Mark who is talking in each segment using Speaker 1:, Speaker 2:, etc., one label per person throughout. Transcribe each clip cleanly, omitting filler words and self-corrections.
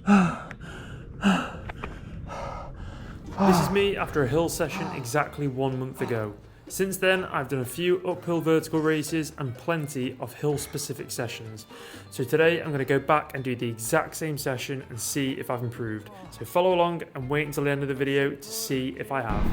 Speaker 1: This is me after a hill session exactly 1 month ago. Since then, I've done a few uphill vertical races and plenty of hill specific sessions. So today I'm going to go back and do the exact same session and see if I've improved. So follow along and wait until the end of the video to see if I have.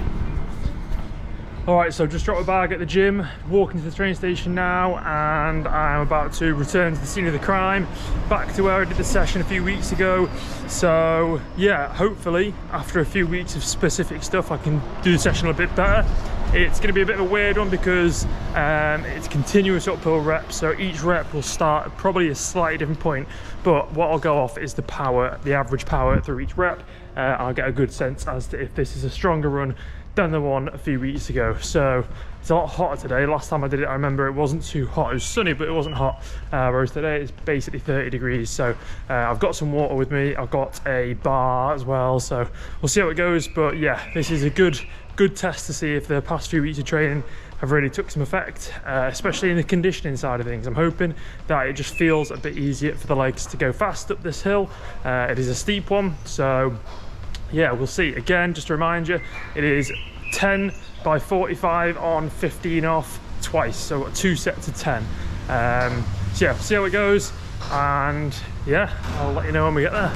Speaker 1: Alright, so I've just dropped a bag at the gym, walking to the train station now, and I'm about to return to the scene of the crime, back to where I did the session a few weeks ago. So yeah, hopefully after a few weeks of specific stuff I can do the session a bit better. It's going to be a bit of a weird one because it's continuous uphill reps, so each rep will start at probably a slightly different point, but what I'll go off is the power, the average power through each rep. I'll get a good sense as to if this is a stronger run than the one a few weeks ago. So it's a lot hotter today. Last time I did it, I remember it wasn't too hot. It was sunny, but it wasn't hot. Whereas today it's basically 30 degrees. So I've got some water with me. I've got a bar as well. So we'll see how it goes. But yeah, this is a good test to see if the past few weeks of training have really took some effect, especially in the conditioning side of things. I'm hoping that it just feels a bit easier for the legs to go fast up this hill. It is a steep one, so yeah, we'll see. Again, just to remind you, it is 10 by 45 on, 15 off twice, so I've got 2 sets of 10. So yeah, see how it goes, and yeah, I'll let you know when we get there.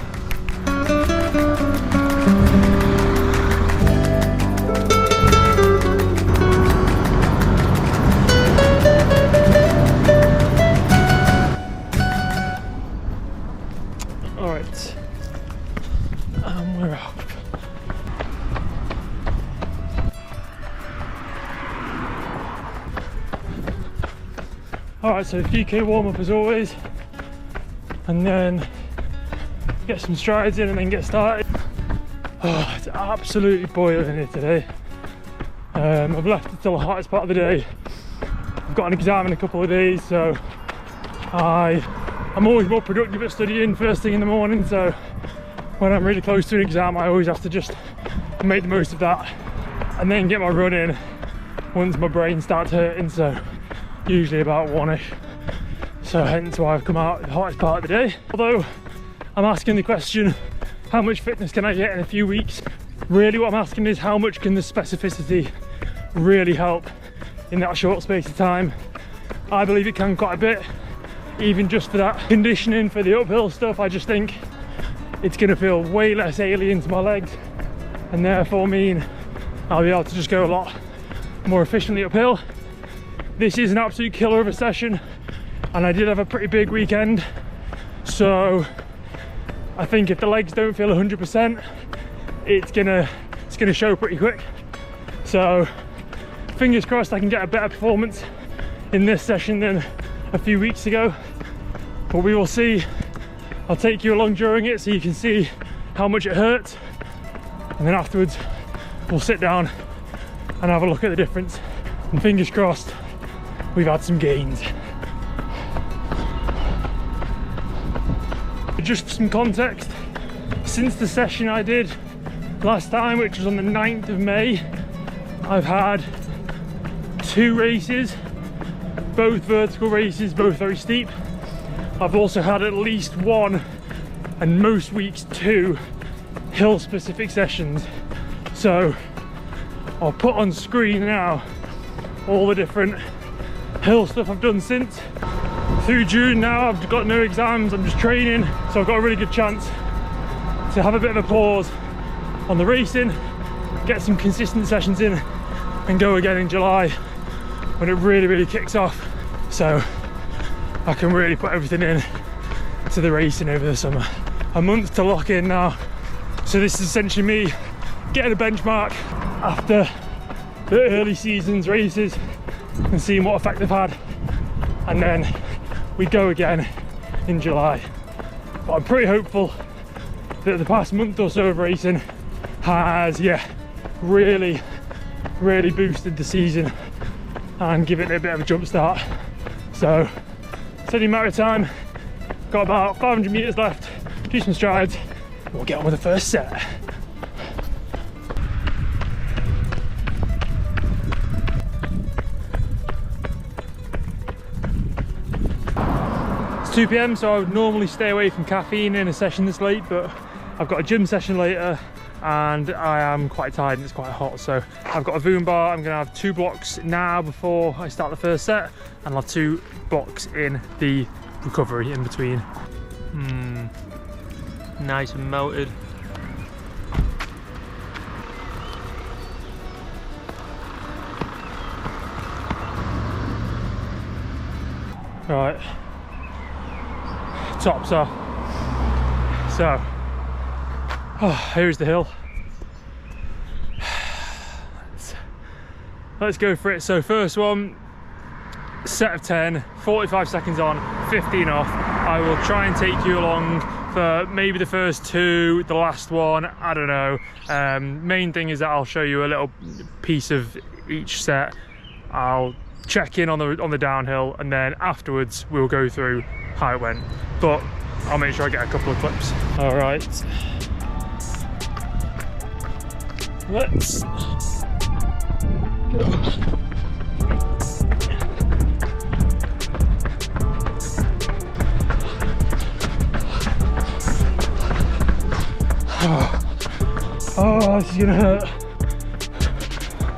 Speaker 1: All right, and we're up. Alright, so a few K warm up as always, and then get some strides in and then get started. Oh, it's absolutely boiling here today. I've left it till the hottest part of the day. I've got an exam in a couple of days, so I'm always more productive at studying first thing in the morning, so when I'm really close to an exam I always have to just make the most of that and then get my run in once my brain starts hurting, so usually about 1ish. So hence why I've come out at the hottest part of the day. Although I'm asking the question, how much fitness can I get in a few weeks? Really what I'm asking is how much can the specificity really help in that short space of time? I believe it can quite a bit, even just for that conditioning for the uphill stuff. I just think it's going to feel way less alien to my legs, and therefore mean I'll be able to just go a lot more efficiently uphill. This is an absolute killer of a session, and I did have a pretty big weekend, so I think if the legs don't feel 100%, it's gonna show pretty quick. So fingers crossed I can get a better performance in this session than a few weeks ago, but we will see. I'll take you along during it so you can see how much it hurts, and then afterwards we'll sit down and have a look at the difference, and fingers crossed we've had some gains. Just for some context, since the session I did last time, which was on the 9th of May, I've had 2 races, both vertical races, both very steep. I've also had at least 1, and most weeks 2, hill specific sessions. So I'll put on screen now all the different hill stuff I've done since. Through June now, I've got no exams, I'm just training, so I've got a really good chance to have a bit of a pause on the racing, get some consistent sessions in, and go again in July when it really kicks off, so I can really put everything in to the racing over the summer. A month to lock in now, so this is essentially me getting a benchmark after the early season's races and seeing what effect they've had, and then we go again in July. But I'm pretty hopeful that the past month or so of racing has, yeah, really boosted the season and given it a bit of a jump start. So it's only a matter of time. Got about 500 meters left, do some strides, and we'll get on with the first set. It's 2 PM, so I would normally stay away from caffeine in a session this late, but I've got a gym session later and I am quite tired and it's quite hot, so I've got a Voom bar. I'm gonna have 2 blocks now before I start the first set, and I'll have 2 blocks in the recovery in between. Nice and melted. Right, tops off. So, here's the hill. Let's go for it. So first one, set of 10, 45 seconds on, 15 off. I will try and take you along for maybe the first 2, the last one, I don't know. Main thing is that I'll show you a little piece of each set. I'll check in on the downhill, and then afterwards we'll go through how it went. But I'll make sure I get a couple of clips. All right. Let's go. Oh, this is gonna hurt.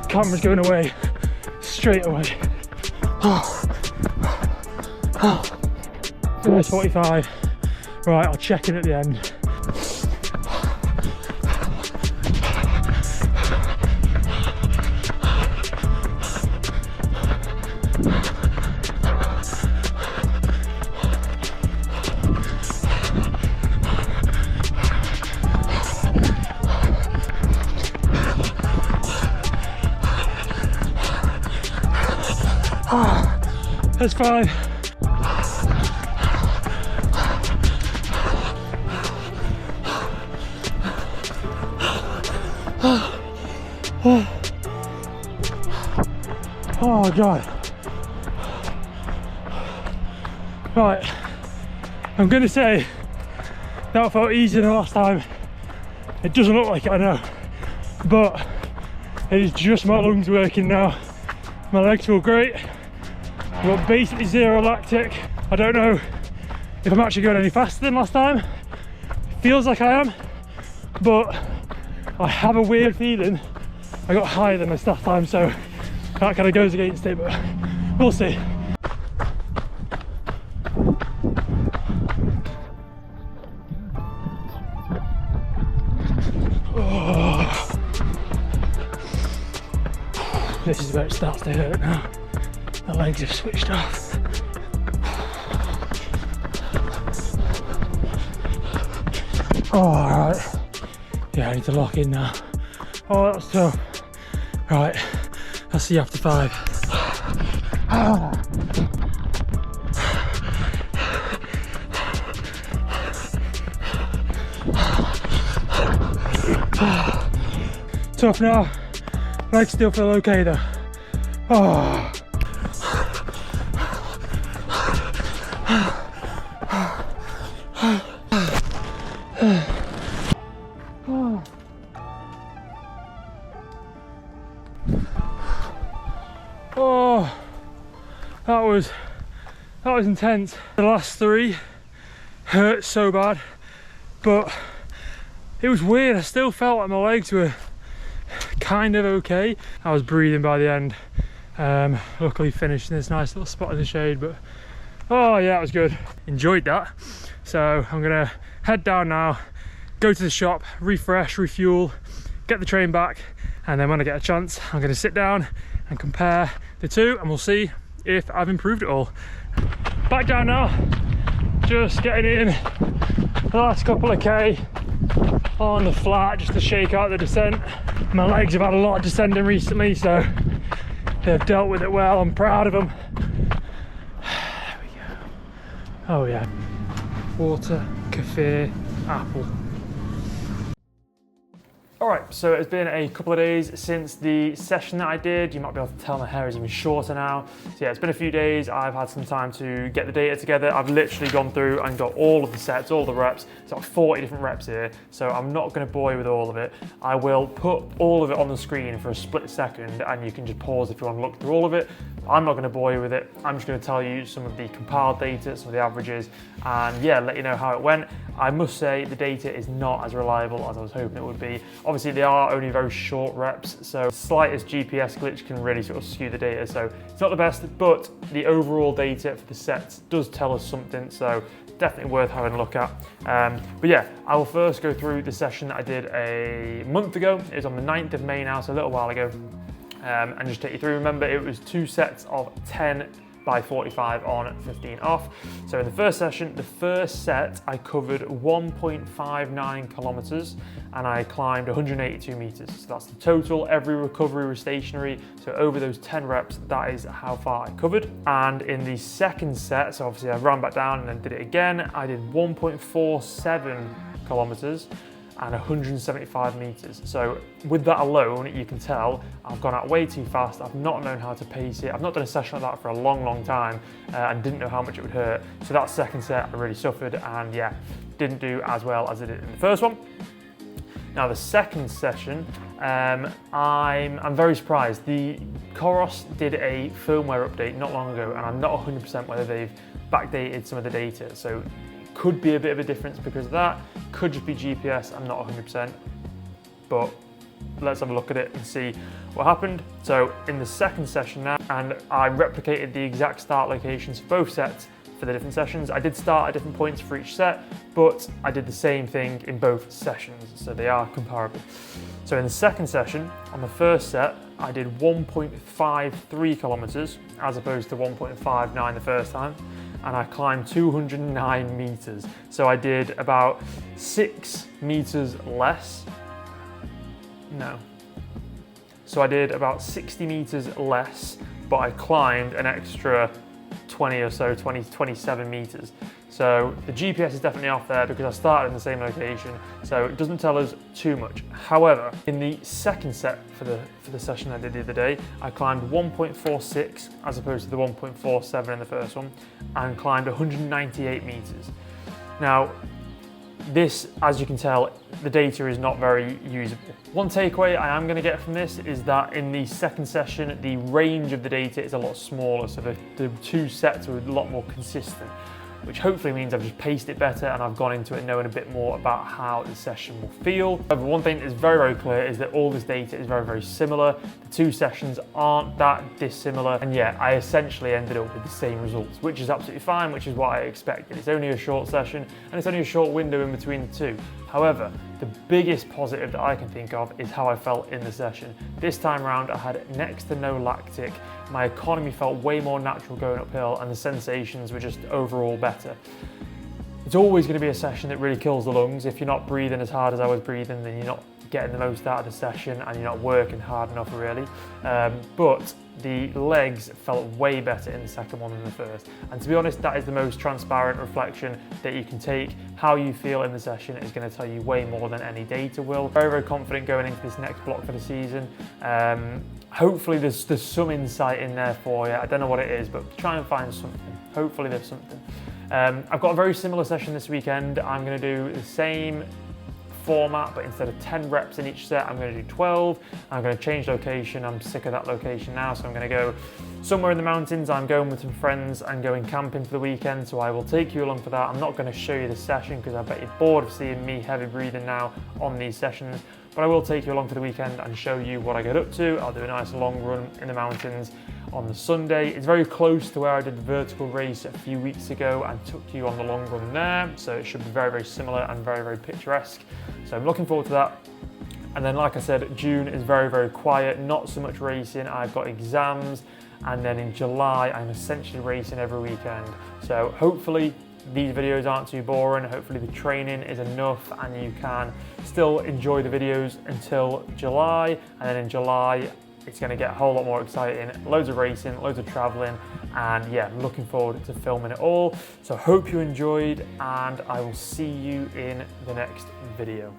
Speaker 1: Camera's going away straight away. First 45. Right, I'll check in at the end. That's 5. Oh God. Right, I'm gonna say that felt easier than last time. It doesn't look like it, I know, but it is just my lungs working now. My legs feel great. I've got basically 0 lactic. I don't know if I'm actually going any faster than last time. It feels like I am, but I have a weird feeling I got higher than this last time, so that kind of goes against it, but we'll see. Oh. This is where it starts to hurt now. The legs have switched off. Oh, alright. Yeah, I need to lock in now. Oh, that's tough. Right, I'll see you after 5. Tough now. Legs still feel okay though. Oh. Oh, that was intense. The last 3 hurt so bad, but it was weird. I still felt like my legs were kind of okay. I was breathing by the end. Luckily finished in this nice little spot in the shade, but oh yeah, it was good. Enjoyed that. So I'm gonna head down now, go to the shop, refresh, refuel, get the train back, and then when I get a chance, I'm gonna sit down and compare the 2, and we'll see if I've improved it all. Back down now, just getting in the last couple of K on the flat, just to shake out the descent. My legs have had a lot of descending recently, so they've dealt with it well. I'm proud of them. There we go. Oh yeah. Water, cafe, apple. Alright, so it's been a couple of days since the session that I did. You might be able to tell my hair is even shorter now. So yeah, it's been a few days. I've had some time to get the data together. I've literally gone through and got all of the sets, all the reps. It's like 40 different reps here, so I'm not going to bore you with all of it. I will put all of it on the screen for a split second, and you can just pause if you want to look through all of it. I'm not going to bore you with it. I'm just going to tell you some of the compiled data, some of the averages, and yeah, let you know how it went. I must say the data is not as reliable as I was hoping it would be. Obviously, they are only very short reps, so the slightest GPS glitch can really sort of skew the data. So it's not the best, but the overall data for the sets does tell us something. So definitely worth having a look at. But yeah, I will first go through the session that I did a month ago. It was on the 9th of May now, so a little while ago. And just take you through. Remember, it was 2 sets of 10 by 45 on, 15 off. So in the first session, the first set, I covered 1.59 kilometers and I climbed 182 meters. So that's the total. Every recovery was stationary. So over those 10 reps, that is how far I covered. And in the second set, so obviously I ran back down and then did it again. I did 1.47 kilometers and 175 meters. So with that alone, you can tell I've gone out way too fast. I've not known how to pace it. I've not done a session like that for a long, long time and didn't know how much it would hurt. So that second set, I really suffered and yeah, didn't do as well as I did in the first one. Now the second session, I'm very surprised. The Coros did a firmware update not long ago and I'm not 100% whether they've backdated some of the data. So could be a bit of a difference because of that. Could just be GPS, I'm not 100%, but let's have a look at it and see what happened. So in the second session now, and I replicated the exact start locations for both sets for the different sessions. I did start at different points for each set, but I did the same thing in both sessions, so they are comparable. So in the second session, on the first set, I did 1.53 kilometers as opposed to 1.59 the first time. And I climbed 209 meters. So I did about 6 meters less. No. So I did about 60 meters less, but I climbed an extra 20 or so, 27 meters. So the GPS is definitely off there because I started in the same location, so it doesn't tell us too much. However, in the second set for the session I did the other day, I climbed 1.46 as opposed to the 1.47 in the first one, and climbed 198 meters. Now, this, as you can tell, the data is not very usable. One takeaway I am going to get from this is that in the second session, the range of the data is a lot smaller, so the two sets are a lot more consistent, which hopefully means I've just paced it better and I've gone into it knowing a bit more about how the session will feel. However, one thing that is very, very clear is that all this data is very, very similar. The two sessions aren't that dissimilar, and yeah, I essentially ended up with the same results, which is absolutely fine, which is what I expected. It's only a short session and it's only a short window in between the two. However, the biggest positive that I can think of is how I felt in the session. This time around, I had next to no lactic. My economy felt way more natural going uphill and the sensations were just overall better. It's always going to be a session that really kills the lungs. If you're not breathing as hard as I was breathing, then you're not getting the most out of the session and you're not working hard enough really. But the legs felt way better in the second one than the first. And to be honest, that is the most transparent reflection that you can take. How you feel in the session is going to tell you way more than any data will. Very, very confident going into this next block for the season. Hopefully there's some insight in there for you. I don't know what it is, but try and find something. Hopefully there's something. I've got a very similar session this weekend. I'm going to do the same format, but instead of 10 reps in each set, I'm going to do 12. I'm going to change location. I'm sick of that location now, so I'm going to go somewhere in the mountains. I'm going with some friends and going camping for the weekend, so I will take you along for that. I'm not going to show you the session because I bet you're bored of seeing me heavy breathing now on these sessions, but I will take you along for the weekend and show you what I get up to. I'll do a nice long run in the mountains on the Sunday. It's very close to where I did the vertical race a few weeks ago and took you on the long run there, so it should be very, very similar and very, very picturesque. So I'm looking forward to that. And then, like I said, June is very, very quiet, not so much racing. I've got exams, and then in July, I'm essentially racing every weekend. So hopefully these videos aren't too boring. Hopefully the training is enough and you can still enjoy the videos until July. And then in July, it's going to get a whole lot more exciting. Loads of racing, loads of traveling, and yeah, looking forward to filming it all. So hope you enjoyed, and I will see you in the next video.